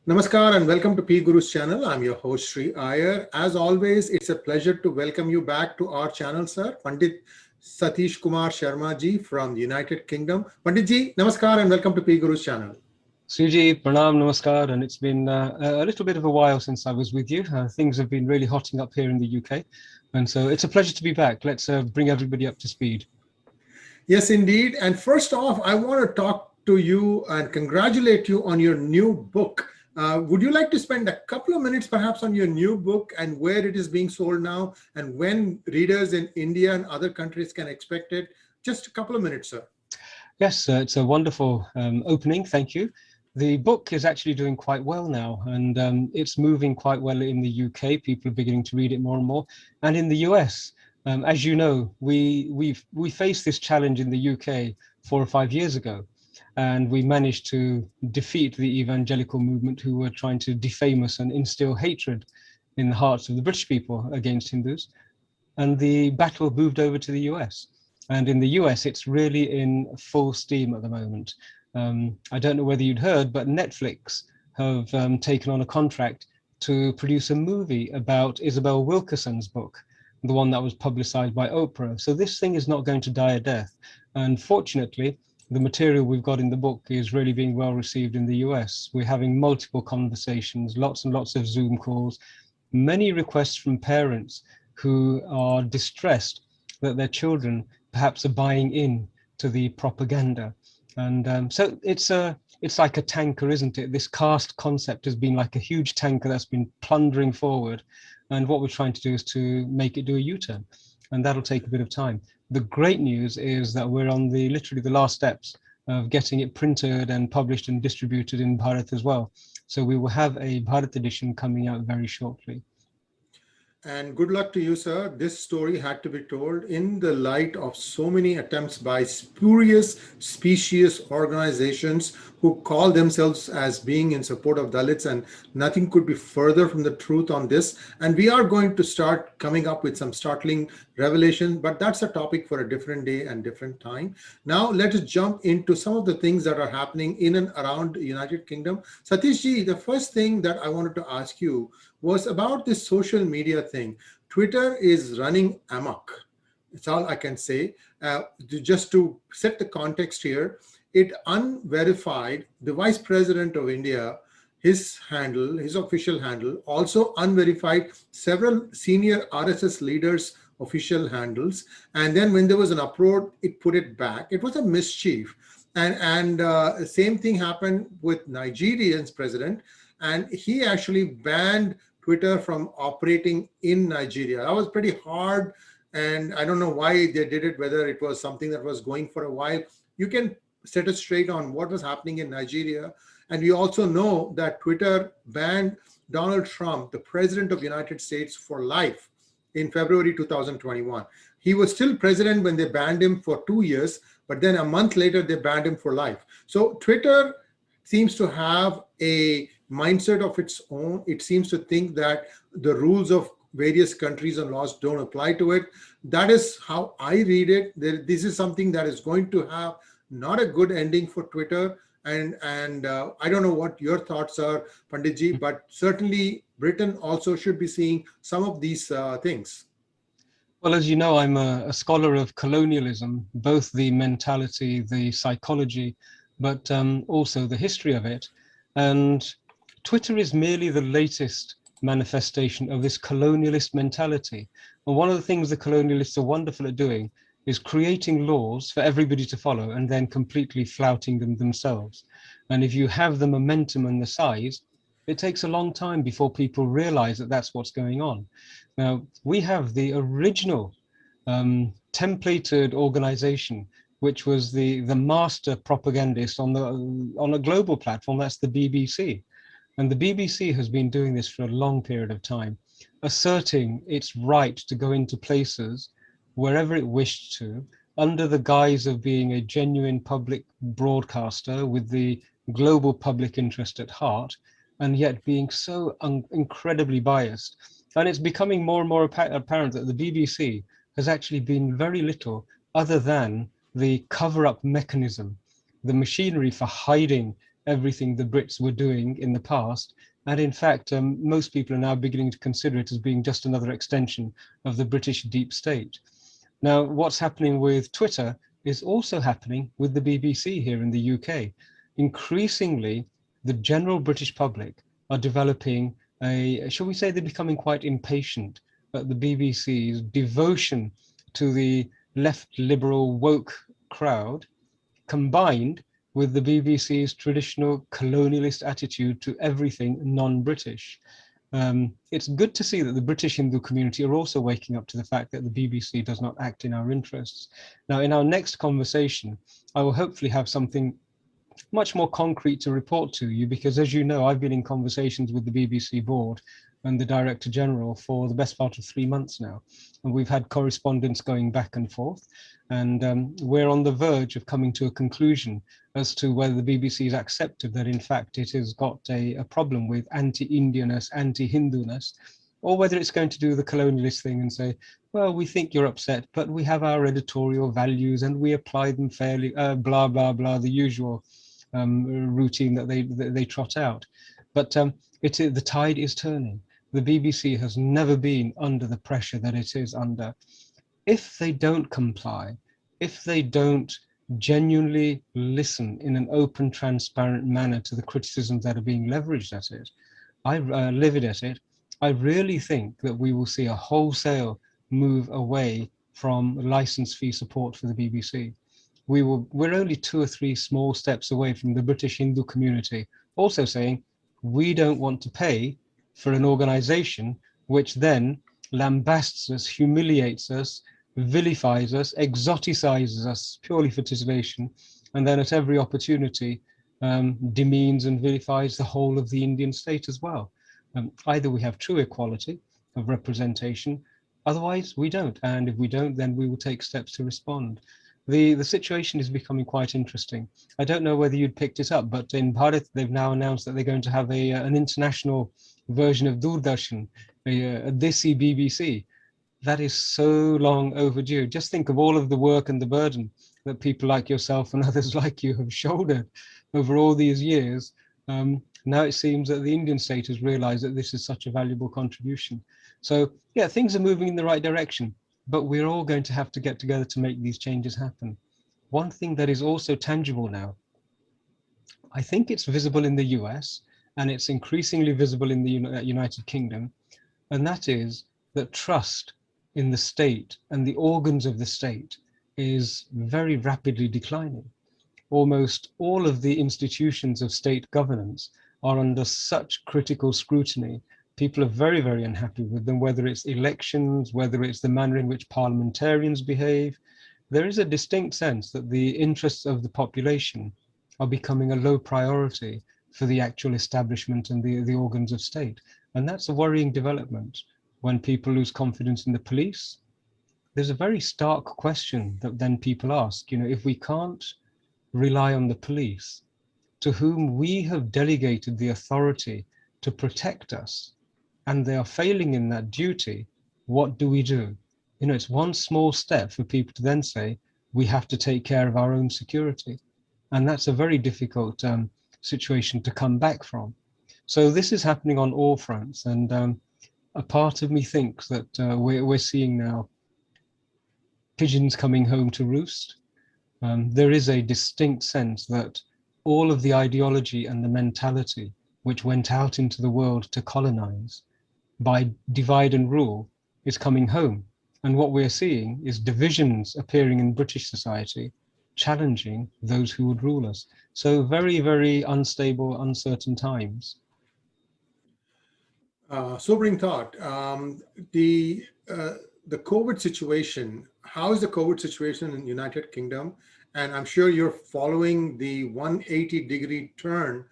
Namaskar and welcome to PGurus channel. I'm your host Sree Iyer. As always, it's a pleasure to welcome you back to our channel, sir. Pandit Satish Kumar Sharma ji from the United Kingdom. Pandit ji, Namaskar and welcome to PGurus channel. Sree, pranam, namaskar, and it's been a little bit of a while since I was with you. Things have been really hotting up here in the UK, and so it's a pleasure to be back. Let's bring everybody up to speed. Yes, indeed. And first off, I want to talk to you and congratulate you on your new book. Would you like to spend a couple of minutes perhaps on your new book and where it is being sold now and when readers in India and other countries can expect it? Just a couple of minutes, sir. Yes, it's a wonderful opening. Thank you. The book is actually doing quite well now, and it's moving quite well in the UK. People are beginning to read it more and more. And in the US, as you know, we faced this challenge in the UK 4 or 5 years ago. And we managed to defeat the evangelical movement who were trying to defame us and instill hatred in the hearts of the British people against Hindus. And the battle moved over to the US. And in the US, it's really in full steam at the moment. I don't know whether you'd heard, but Netflix have taken on a contract to produce a movie about Isabel Wilkerson's book, the one that was publicized by Oprah. So this thing is not going to die a death. And fortunately, the material we've got in the book is really being well received in the US. We're having multiple conversations, lots and lots of Zoom calls, many requests from parents who are distressed that their children perhaps are buying in to the propaganda. And so it's like a tanker, isn't it? This caste concept has been like a huge tanker that's been plundering forward. And what we're trying to do is to make it do a U-turn. And that'll take a bit of time. The great news is that we're on literally the last steps of getting it printed and published and distributed in Bharat as well. So we will have a Bharat edition coming out very shortly. And good luck to you, sir. This story had to be told in the light of so many attempts by spurious, specious organizations who call themselves as being in support of Dalits, and nothing could be further from the truth on this. And we are going to start coming up with some startling revelation, but that's a topic for a different day and different time. Now, let us jump into some of the things that are happening in and around the United Kingdom. Satish ji, the first thing that I wanted to ask you was about this social media thing. Twitter is running amok. That's all I can say. Just to set the context here, it unverified the Vice President of India, his handle, his official handle, also unverified several senior RSS leaders' official handles. And then when there was an uproar, it put it back. It was a mischief. And same thing happened with Nigeria's president. And he actually banned Twitter from operating in Nigeria. That was pretty hard. And I don't know why they did it, whether it was something that was going for a while. You can set us straight on what was happening in Nigeria. And we also know that Twitter banned Donald Trump, the president of the United States, for life in February 2021. He was still president when they banned him for 2 years, but then a month later, they banned him for life. So Twitter seems to have a mindset of its own. It seems to think that the rules of various countries and laws don't apply to it. That is how I read it. This is something that is going to have not a good ending for Twitter. And I don't know what your thoughts are, Panditji, but certainly Britain also should be seeing some of these things. Well, as you know, I'm a scholar of colonialism, both the mentality, the psychology, but also the history of it. And Twitter is merely the latest manifestation of this colonialist mentality. And one of the things the colonialists are wonderful at doing is creating laws for everybody to follow and then completely flouting them themselves. And if you have the momentum and the size, it takes a long time before people realize that that's what's going on. Now, we have the original templated organization, which was the master propagandist on a global platform, that's the BBC. And the BBC has been doing this for a long period of time, asserting its right to go into places wherever it wished to, under the guise of being a genuine public broadcaster with the global public interest at heart, and yet being so incredibly biased. And it's becoming more and more apparent that the BBC has actually been very little other than the cover-up mechanism, the machinery for hiding everything the Brits were doing in the past. And in fact, most people are now beginning to consider it as being just another extension of the British deep state. Now, what's happening with Twitter is also happening with the BBC here in the UK. Increasingly, the general British public are developing shall we say, they're becoming quite impatient at the BBC's devotion to the left liberal woke crowd, combined with the BBC's traditional colonialist attitude to everything non-British. It's good to see that the British Hindu community are also waking up to the fact that the BBC does not act in our interests. Now, in our next conversation, I will hopefully have something much more concrete to report to you, because as you know, I've been in conversations with the BBC board and the Director General for the best part of 3 months now. And we've had correspondence going back and forth. And we're on the verge of coming to a conclusion as to whether the BBC has accepted that, in fact, it has got a problem with anti-Indianness, anti-Hinduness, or whether it's going to do the colonialist thing and say, well, we think you're upset, but we have our editorial values and we apply them fairly, blah, blah, blah, the usual routine that they trot out. But the tide is turning. The BBC has never been under the pressure that it is under. If they don't comply, if they don't genuinely listen in an open, transparent manner to the criticisms that are being leveraged at it, livid at it, I really think that we will see a wholesale move away from license fee support for the BBC. We're only 2 or 3 small steps away from the British Hindu community also saying, we don't want to pay for an organization which then lambasts us, humiliates us, vilifies us, exoticizes us purely for titillation, and then at every opportunity demeans and vilifies the whole of the Indian state as well. Either we have true equality of representation, otherwise we don't. And if we don't, then we will take steps to respond. The situation is becoming quite interesting. I don't know whether you'd picked it up, but in Bharat, they've now announced that they're going to have an international version of Doordarshan, a Desi BBC. That is so long overdue. Just think of all of the work and the burden that people like yourself and others like you have shouldered over all these years. Now it seems that the Indian state has realized that this is such a valuable contribution. So yeah, things are moving in the right direction, but we're all going to have to get together to make these changes happen. One thing that is also tangible now, I think it's visible in the US and it's increasingly visible in the United Kingdom, and that is that trust in the state and the organs of the state is very rapidly declining. Almost all of the institutions of state governance are under such critical scrutiny. People are very, very unhappy with them, whether it's elections, whether it's the manner in which parliamentarians behave. There is a distinct sense that the interests of the population are becoming a low priority for the actual establishment and the organs of state. And that's a worrying development. When people lose confidence in the police, there's a very stark question that then people ask, if we can't rely on the police, to whom we have delegated the authority to protect us, and they are failing in that duty, what do we do? It's one small step for people to then say, we have to take care of our own security. And that's a very difficult situation to come back from. So this is happening on all fronts. And a part of me thinks that we're seeing now pigeons coming home to roost. There is a distinct sense that all of the ideology and the mentality which went out into the world to colonize by divide and rule is coming home. And what we're seeing is divisions appearing in British society, challenging those who would rule us. So very, very unstable, uncertain times. Sobering thought. The COVID situation. How is the COVID situation in the United Kingdom? And I'm sure you're following the 180-degree turn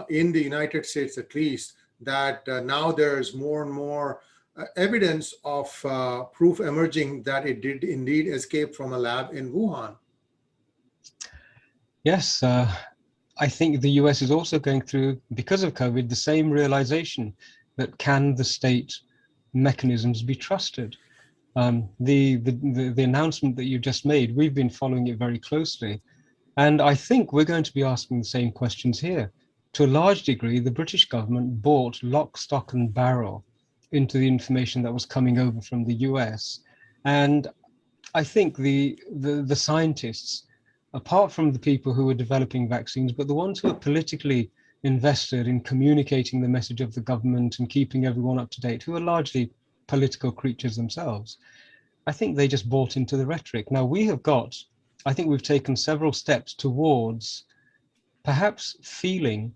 in the United States, at least, that now there's more and more evidence of proof emerging that it did indeed escape from a lab in Wuhan. Yes, I think the US is also going through, because of COVID, the same realization that can the state mechanisms be trusted? The announcement that you just made, we've been following it very closely. And I think we're going to be asking the same questions here. To a large degree, the British government bought lock, stock, and barrel into the information that was coming over from the US. And I think the scientists, apart from the people who are developing vaccines, but the ones who are politically invested in communicating the message of the government and keeping everyone up to date, who are largely political creatures themselves, I think they just bought into the rhetoric. Now I think we've taken several steps towards perhaps feeling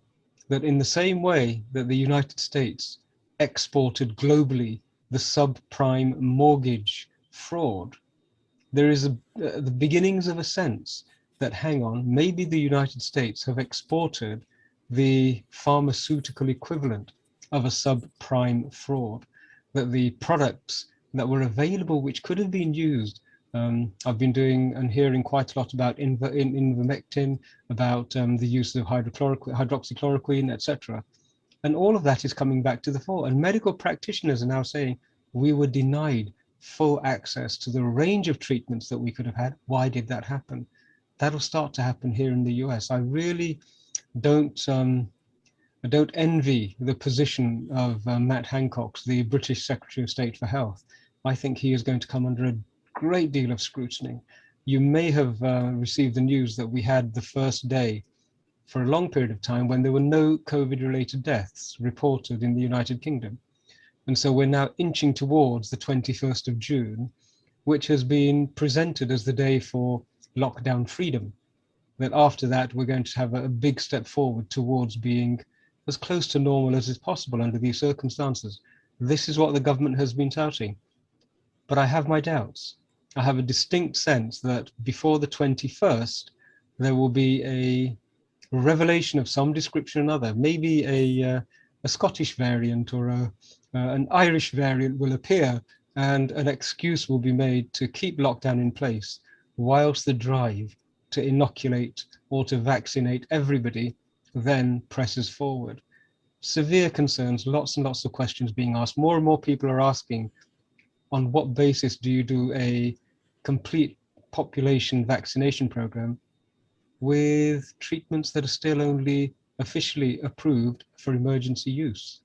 that in the same way that the United States exported globally the subprime mortgage fraud, there is the beginnings of a sense that, hang on, maybe the United States have exported the pharmaceutical equivalent of a subprime fraud, that the products that were available, which could have been used. I've been doing and hearing quite a lot about ivermectin, about the use of hydroxychloroquine, etc. And all of that is coming back to the fore. And medical practitioners are now saying, we were denied full access to the range of treatments that we could have had. Why did that happen? That'll start to happen here in the US. I really don't I don't envy the position of Matt Hancock, the British Secretary of State for Health. I think he is going to come under a great deal of scrutiny. You may have received the news that we had the first day for a long period of time when there were no COVID-related deaths reported in the United Kingdom. And so we're now inching towards the 21st of June, which has been presented as the day for lockdown freedom. That after that, we're going to have a big step forward towards being as close to normal as is possible under these circumstances. This is what the government has been touting. But I have my doubts. I have a distinct sense that before the 21st, there will be a revelation of some description or another. Maybe a Scottish variant or an Irish variant will appear, and an excuse will be made to keep lockdown in place whilst the drive to inoculate or to vaccinate everybody then presses forward. Severe concerns, lots and lots of questions being asked. More and more people are asking, on what basis do you do a complete population vaccination program with treatments that are still only officially approved for emergency use?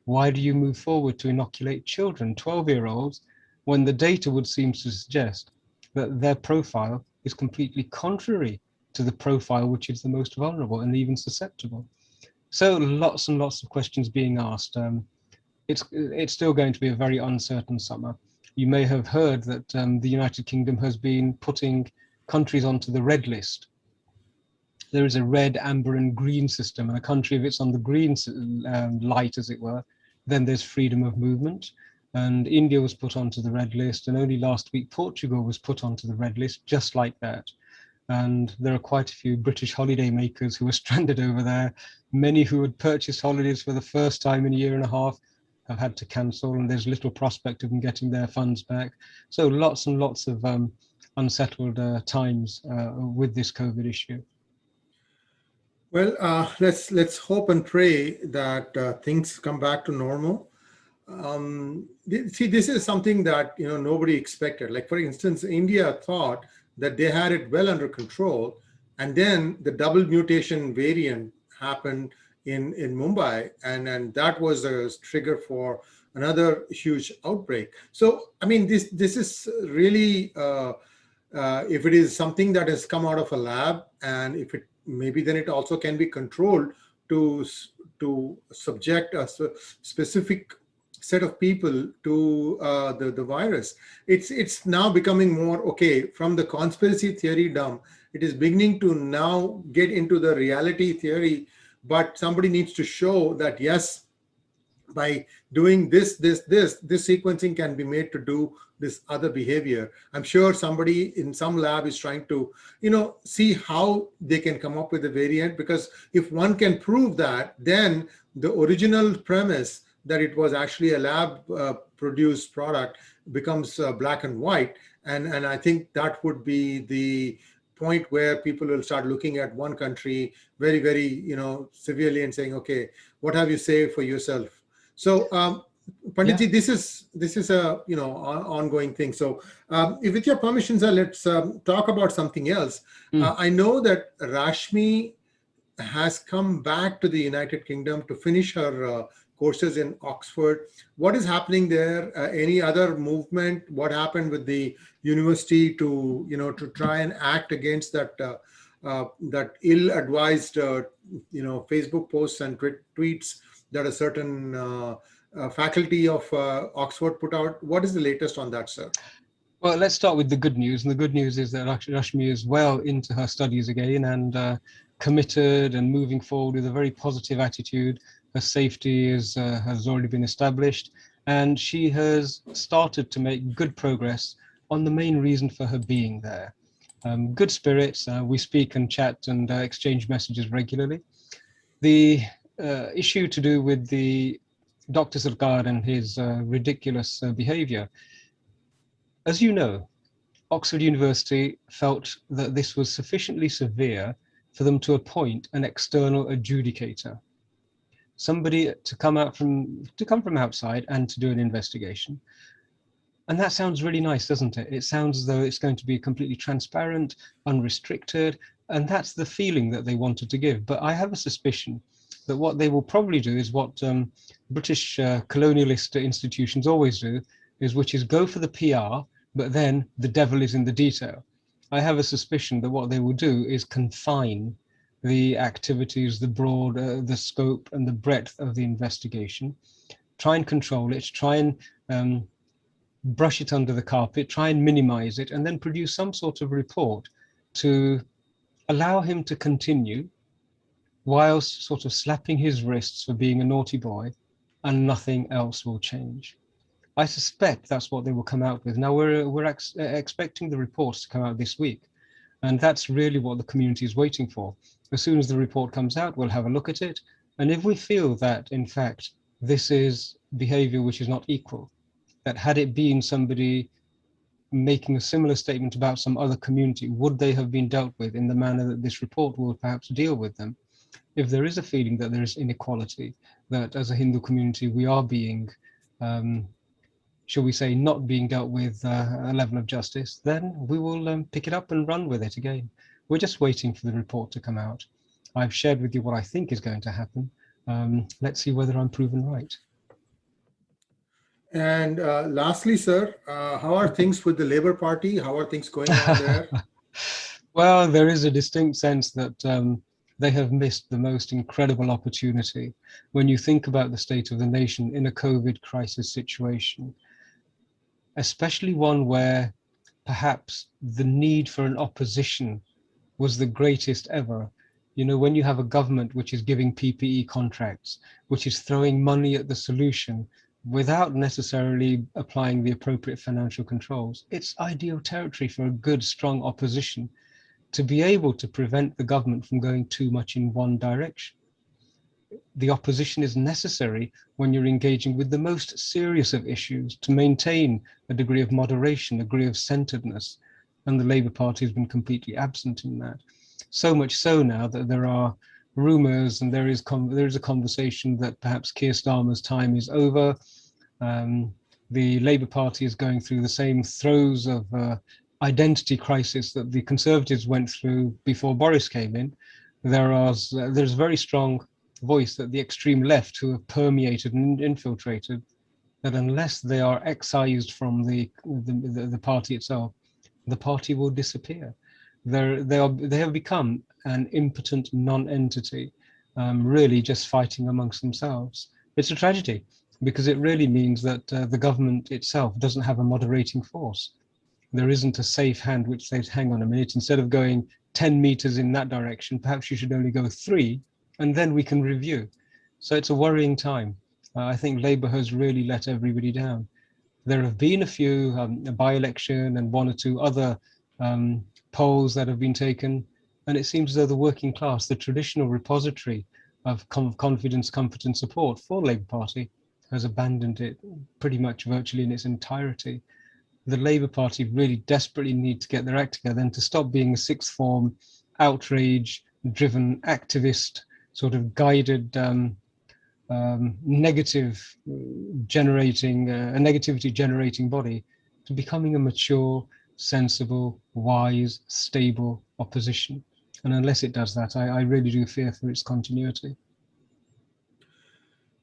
Why do you move forward to inoculate children, 12-year-olds, when the data would seem to suggest that their profile is completely contrary to the profile which is the most vulnerable and even susceptible? So lots and lots of questions being asked. It's still going to be a very uncertain summer. You may have heard that the United Kingdom has been putting countries onto the red list. There is a red, amber, and green system, and a country, if it's on the green light, as it were, then there's freedom of movement. And India was put onto the red list, and only last week Portugal was put onto the red list, just like that. And there are quite a few British holiday makers who are stranded over there. Many who had purchased holidays for the first time in a year and a half have had to cancel, and there's little prospect of them getting their funds back. So lots and lots of unsettled times with this COVID issue. Well, let's hope and pray that things come back to normal. See, this is something that nobody expected. Like, for instance, India thought that they had it well under control, and then the double mutation variant happened in Mumbai, and that was a trigger for another huge outbreak. So, I mean, this is really if it is something that has come out of a lab, and if it maybe then it also can be controlled to subject a specific set of people to the virus. It's now becoming more okay from the conspiracy theory dumb. It is beginning to now get into the reality theory, but somebody needs to show that yes, by doing this sequencing can be made to do this other behavior. I'm sure somebody in some lab is trying to see how they can come up with a variant, because if one can prove that, then the original premise that it was actually a lab produced product becomes black and white, and I think that would be the point where people will start looking at one country very, very severely and saying, okay, what have you saved for yourself? So Yeah. Panditji, this is a ongoing thing. So, if with your permission, sir, let's talk about something else. Mm. I know that Rashmi has come back to the United Kingdom to finish her courses in Oxford. What is happening there? Any other movement? What happened with the university to to try and act against that ill-advised Facebook posts and tweets that a certain faculty of Oxford put out? What is the latest on that, sir? Well, let's start with the good news. And the good news is that Rashmi is well into her studies again and committed and moving forward with a very positive attitude. Her safety has already been established, and she has started to make good progress on the main reason for her being there. Good spirits. We speak and chat and exchange messages regularly. The issue to do with the Dr. Sarkar and his ridiculous behavior, as you know, Oxford University felt that this was sufficiently severe for them to appoint an external adjudicator, somebody to come from outside and to do an investigation. And that sounds really nice, doesn't it? It sounds as though it's going to be completely transparent, unrestricted, and that's the feeling that they wanted to give. But I have a suspicion that what they will probably do is what British colonialist institutions always do, which is go for the PR, but then the devil is in the detail. I have a suspicion that what they will do is confine the activities, the scope and the breadth of the investigation, try and control it, try and brush it under the carpet, try and minimize it, and then produce some sort of report to allow him to continue whilst sort of slapping his wrists for being a naughty boy, and nothing else will change. I suspect that's what they will come out with. Now we're expecting the reports to come out this week, and that's really what the community is waiting for. As soon as the report comes out, we'll have a look at it, and if we feel that in fact this is behavior which is not equal, that had it been somebody making a similar statement about some other community, would they have been dealt with in the manner that this report will perhaps deal with them? If there is a feeling that there is inequality, that as a Hindu community we are being, shall we say, not being dealt with a level of justice, then we will pick it up and run with it again. We're just waiting for the report to come out. I've shared with you what I think is going to happen. Let's see whether I'm proven right. And lastly, sir, how are things with the Labour Party? How are things going on there? Well, there is a distinct sense that they have missed the most incredible opportunity when you think about the state of the nation in a COVID crisis situation, especially one where perhaps the need for an opposition was the greatest ever. You know, when you have a government which is giving PPE contracts, which is throwing money at the solution without necessarily applying the appropriate financial controls, it's ideal territory for a good, strong opposition to be able to prevent the government from going too much in one direction. The opposition is necessary when you're engaging with the most serious of issues to maintain a degree of moderation, a degree of centeredness, and the Labour Party has been completely absent in that. So much so now that there are rumours and there is a conversation that perhaps Keir Starmer's time is over. The Labour Party is going through the same throes of identity crisis that the Conservatives went through before Boris came in. There's a very strong voice that the extreme left, who have permeated and infiltrated, that unless they are excised from the party itself, the party will disappear. They have become an impotent non-entity, really just fighting amongst themselves. It's a tragedy because it really means that the government itself doesn't have a moderating force. There isn't a safe hand which says, hang on a minute, instead of going 10 meters in that direction, perhaps you should only go 3, and then we can review. So it's a worrying time. I think Labour has really let everybody down. There have been a few, a by-election and 1 or 2 other polls that have been taken, and it seems as though the working class, the traditional repository of confidence, comfort and support for Labour Party, has abandoned it pretty much virtually in its entirety. The Labour Party really desperately need to get their act together and to stop being a sixth form, outrage-driven, activist, sort of guided negativity generating body to becoming a mature, sensible, wise, stable opposition. And unless it does that, I really do fear for its continuity.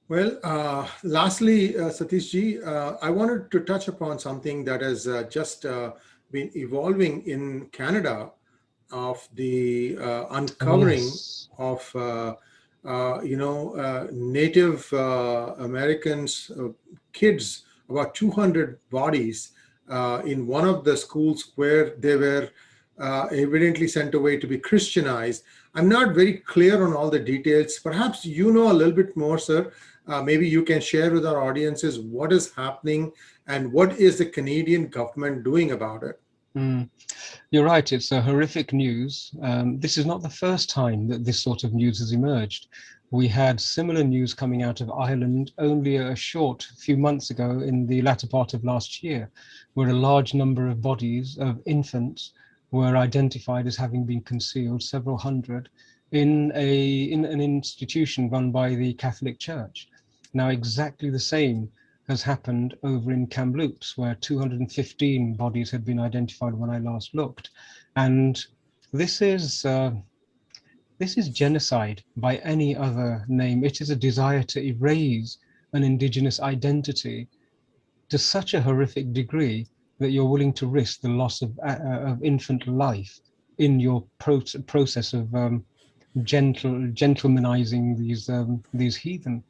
Well, lastly, Satish ji, I wanted to touch upon something that has just been evolving in Canada of the Oh, uncovering yes. of Native Americans kids, about 200 bodies in one of the schools where they were evidently sent away to be Christianized. I'm not very clear on all the details. Perhaps you know a little bit more, sir. Maybe you can share with our audiences what is happening and what is the Canadian government doing about it. Mm. You're right, it's a horrific news. This is not the first time that this sort of news has emerged. We had similar news coming out of Ireland only a short few months ago in the latter part of last year, where a large number of bodies of infants were identified as having been concealed, several hundred, in an institution run by the Catholic Church. Now, exactly the same has happened over in Kamloops, where 215 bodies had been identified when I last looked. And this is this is genocide by any other name. It is a desire to erase an indigenous identity to such a horrific degree that you're willing to risk the loss of infant life in your process of gentlemanizing these heathen.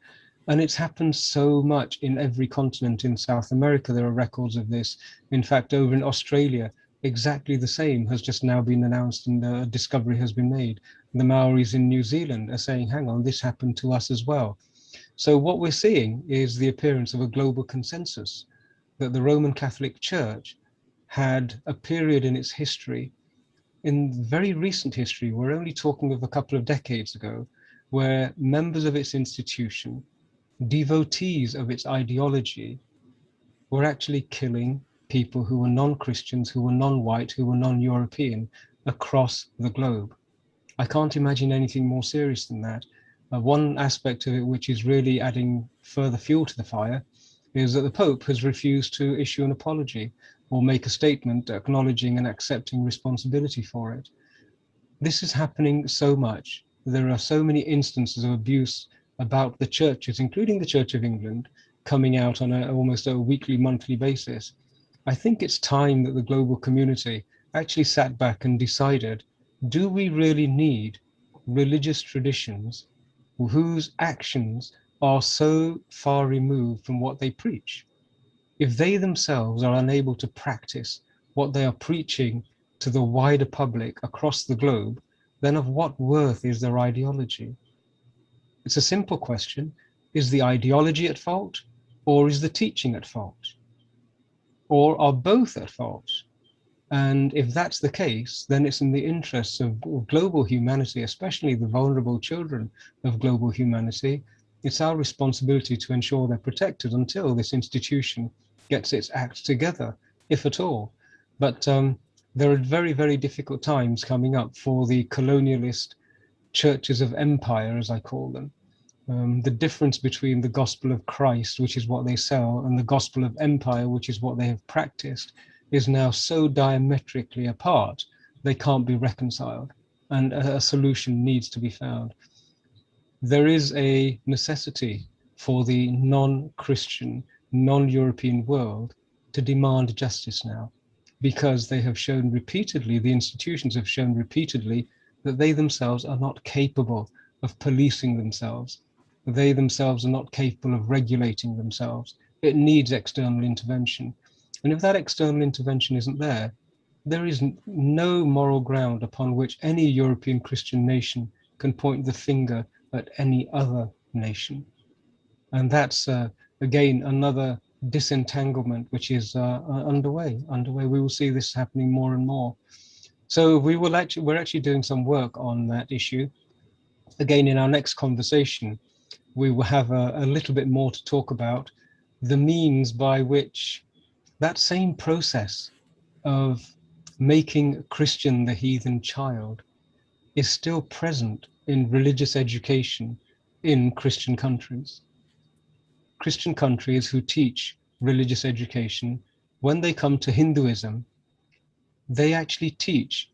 And it's happened so much in every continent. In South America, there are records of this. In fact, over in Australia, exactly the same has just now been announced and a discovery has been made. The Maoris in New Zealand are saying, hang on, this happened to us as well. So what we're seeing is the appearance of a global consensus that the Roman Catholic Church had a period in its history, in very recent history, we're only talking of a couple of decades ago, where members of its institution, devotees of its ideology, were actually killing people who were non-Christians, who were non-white, who were non-European across the globe. I can't imagine anything more serious than that. One aspect of it, which is really adding further fuel to the fire, is that the Pope has refused to issue an apology or make a statement acknowledging and accepting responsibility for it. This is happening so much. There are so many instances of abuse about the churches, including the Church of England, coming out on almost a weekly, monthly basis. I think it's time that the global community actually sat back and decided, do we really need religious traditions whose actions are so far removed from what they preach? If they themselves are unable to practice what they are preaching to the wider public across the globe, then of what worth is their ideology? It's a simple question. Is the ideology at fault, or is the teaching at fault? Or are both at fault? And if that's the case, then it's in the interests of global humanity, especially the vulnerable children of global humanity. It's our responsibility to ensure they're protected until this institution gets its act together, if at all. But there are very, very difficult times coming up for the colonialist churches of empire, as I call them. The difference between the gospel of Christ, which is what they sell, and the gospel of empire, which is what they have practiced, is now so diametrically apart, they can't be reconciled, and a solution needs to be found. There is a necessity for the non-Christian, non-European world to demand justice now, because they have shown repeatedly, the institutions have shown repeatedly, that they themselves are not capable of policing themselves. They themselves are not capable of regulating themselves. It needs external intervention. And if that external intervention isn't there, there is no moral ground upon which any European Christian nation can point the finger at any other nation. And that's, again, another disentanglement which is underway. We will see this happening more and more. So we're actually doing some work on that issue. Again, in our next conversation, we will have a little bit more to talk about the means by which that same process of making Christian the heathen child is still present in religious education in Christian countries. Christian countries who teach religious education, when they come to Hinduism, they actually teach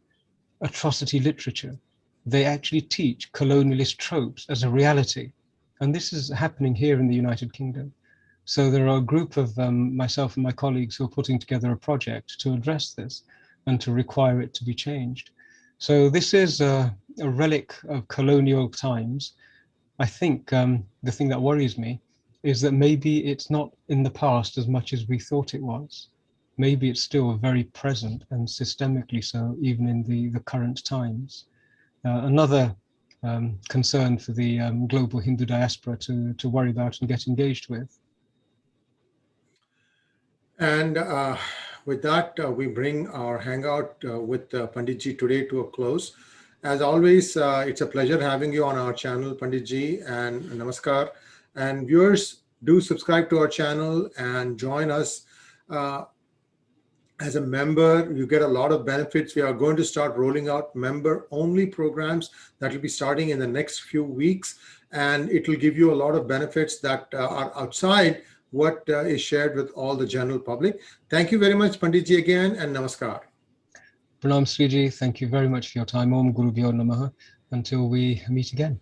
atrocity literature. They actually teach colonialist tropes as a reality. And this is happening here in the United Kingdom. So there are a group of myself and my colleagues who are putting together a project to address this and to require it to be changed. So this is a relic of colonial times. I think the thing that worries me is that maybe it's not in the past as much as we thought it was. Maybe it's still very present and systemically so, even in the current times. Another concern for the global Hindu diaspora to worry about and get engaged with. And with that, we bring our hangout with Panditji today to a close. As always, it's a pleasure having you on our channel, Panditji, and namaskar. And viewers, do subscribe to our channel and join us as a member. You get a lot of benefits. We are going to start rolling out member-only programs that will be starting in the next few weeks, and it will give you a lot of benefits that are outside what is shared with all the general public. Thank you very much, Panditji, again, and namaskar. Pranam Sree, thank you very much for your time. Om Guru Bhyo Namaha. Until we meet again.